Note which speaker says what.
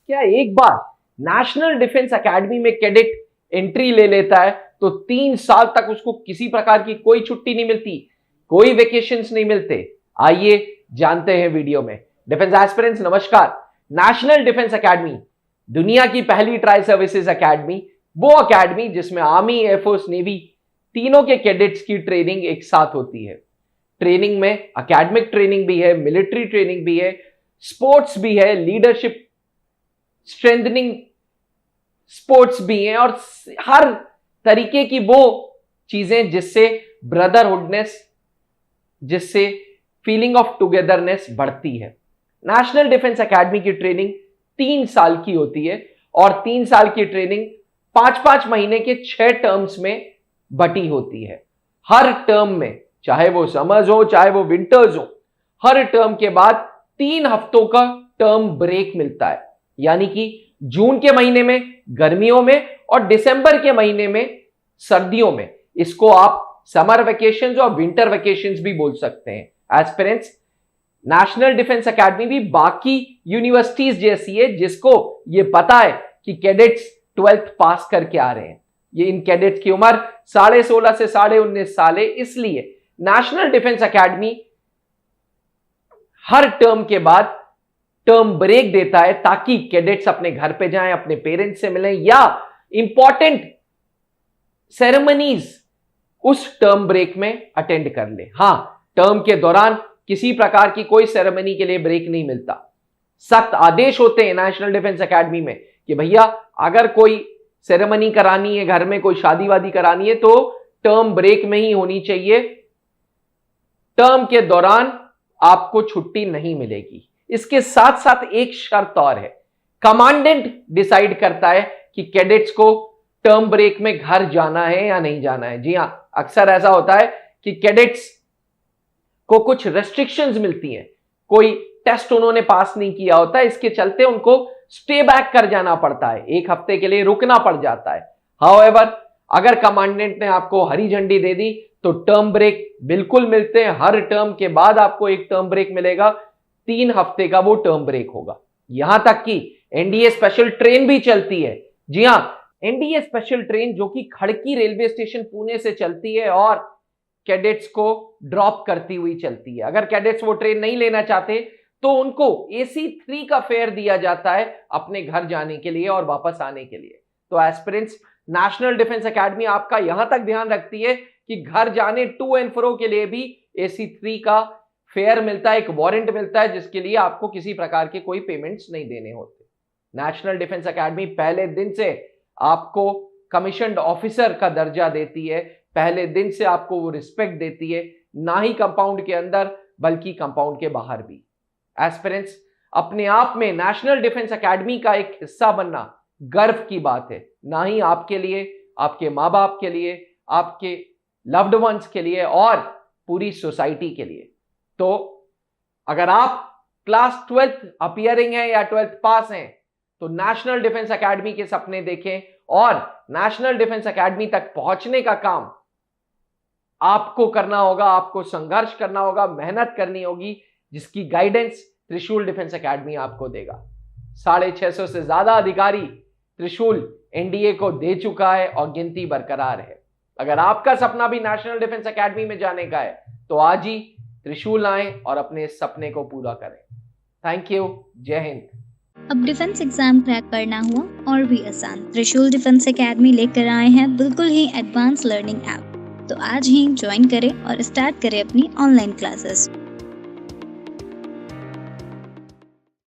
Speaker 1: क्या एक बार national defence academy में कैडेट एंट्री ले लेता है तो 3 साल तक उसको किसी प्रकार की कोई छुट्टी नहीं मिलती, कोई वेकेशंस नहीं मिलते? आइए जानते हैं वीडियो में। डिफेंस एस्पिरेंट्स नमस्कार। नेशनल डिफेंस एकेडमी दुनिया की पहली ट्राई सर्विसेज एकेडमी, वो एकेडमी जिसमें आर्मी, एयरफोर्स, नेवी तीनों के कैडेट्स की ट्रेनिंग एक साथ होती है। ट्रेनिंग में एकेडमिक ट्रेनिंग भी है, मिलिट्री ट्रेनिंग भी है, स्पोर्ट्स भी है, लीडरशिप स्ट्रेंथनिंग स्पोर्ट्स भी हैं और हर तरीके की वो चीजें जिससे ब्रदरहुडनेस, जिससे फीलिंग ऑफ टुगेदरनेस बढ़ती है। नेशनल डिफेंस एकेडमी की ट्रेनिंग 3 साल की होती है और 3 साल की ट्रेनिंग 5-5 महीने के 6 टर्म्स में बटी होती है। हर टर्म में, चाहे वो समर्स हो चाहे वो विंटर्स हो, हर टर्म के बाद 3 हफ्तों का टर्म ब्रेक मिलता है। यानी कि जून के महीने में गर्मियों में और दिसंबर के महीने में सर्दियों में। इसको आप समर वेकेशंस और विंटर वेकेशंस भी बोल सकते हैं। एस्पिरेंट्स, नेशनल डिफेंस एकेडमी भी बाकी यूनिवर्सिटीज जैसी है जिसको ये पता है कि कैडेट्स 12th पास करके आ रहे हैं। ये इन कैडेट्स की उम्र 16.5 से 19.5 साल है, इसलिए नेशनल डिफेंस एकेडमी हर टर्म के बाद टर्म ब्रेक देता है ताकि कैडेट्स अपने घर पे जाएं, अपने पेरेंट्स से मिलें या इंपॉर्टेंट सेरेमनीज उस टर्म ब्रेक में अटेंड कर ले। हां, टर्म के दौरान किसी प्रकार की कोई सेरेमनी के लिए ब्रेक नहीं मिलता। सख्त आदेश होते हैं नेशनल डिफेंस एकेडमी में कि भैया अगर कोई सेरेमनी करानी है, घर में कोई शादी वादी करानी है तो टर्म ब्रेक में ही होनी चाहिए। टर्म के दौरान आपको छुट्टी नहीं मिलेगी। इसके साथ साथ एक शर्त और है, कमांडेंट डिसाइड करता है कि कैडेट्स को टर्म ब्रेक में घर जाना है या नहीं जाना है। जी हां, अक्सर ऐसा होता है कि कैडेट्स को कुछ रेस्ट्रिक्शंस मिलती हैं, कोई टेस्ट उन्होंने पास नहीं किया होता है, इसके चलते उनको स्टे बैक कर जाना पड़ता है, 1 हफ्ते के लिए रुकना पड़ जाता है। हाउएवर, अगर कमांडेंट ने आपको हरी झंडी दे दी तो टर्म ब्रेक बिल्कुल मिलते हैं। हर टर्म के बाद आपको एक टर्म ब्रेक मिलेगा, 3 हफ्ते का वो टर्म ब्रेक होगा। यहां तक कि एनडीए स्पेशल ट्रेन भी चलती है। जी हां, एनडीए स्पेशल ट्रेन जो कि खड़की रेलवे स्टेशन पुणे से चलती है और कैडेट्स को ड्रॉप करती हुई चलती है। अगर कैडेट्स वो ट्रेन नहीं लेना चाहते तो उनको AC3 का फेयर दिया जाता है अपने घर जाने के लिए और वापस आने के लिए। तो एस्पिरेंट्स, नेशनल डिफेंस एकेडमी आपका यहां तक ध्यान रखती है कि घर जाने टू एंड फ्रो के लिए भी AC3 का फेयर मिलता है, एक वारंट मिलता है जिसके लिए आपको किसी प्रकार के कोई पेमेंट्स नहीं देने होते। नेशनल डिफेंस एकेडमी पहले दिन से आपको कमीशन्ड ऑफिसर का दर्जा देती है, पहले दिन से आपको वो रिस्पेक्ट देती है, ना ही कंपाउंड के अंदर बल्कि कंपाउंड के बाहर भी। एस्पिरेंट्स, अपने आप में नेशनल डिफेंस एकेडमी का एक हिस्सा बनना गर्व की बात है, ना ही आपके लिए, आपके माँ बाप के लिए, आपके लव्ड वंस के लिए और पूरी सोसाइटी के लिए। तो अगर आप क्लास 12th अपीयरिंग है या 12th पास हैं तो नेशनल डिफेंस एकेडमी के सपने देखें और नेशनल डिफेंस एकेडमी तक पहुंचने का काम आपको करना होगा, आपको संघर्ष करना होगा, मेहनत करनी होगी, जिसकी गाइडेंस त्रिशूल डिफेंस एकेडमी आपको देगा। 650 से ज्यादा अधिकारी त्रिशूल एनडीए को दे चुका है और गिनती बरकरार है। अगर आपका सपना भी नेशनल डिफेंस एकेडमी में जाने का है तो आज ही त्रिशूल आए और अपने इस सपने को पूरा करें। Thank you. जय हिंद।
Speaker 2: अब डिफेंस एग्जाम क्रैक करना हुआ और भी आसान, त्रिशूल डिफेंस एकेडमी लेकर आए हैं बिल्कुल ही एडवांस लर्निंग ऐप। तो आज ही ज्वाइन करें और स्टार्ट करें अपनी ऑनलाइन क्लासेस।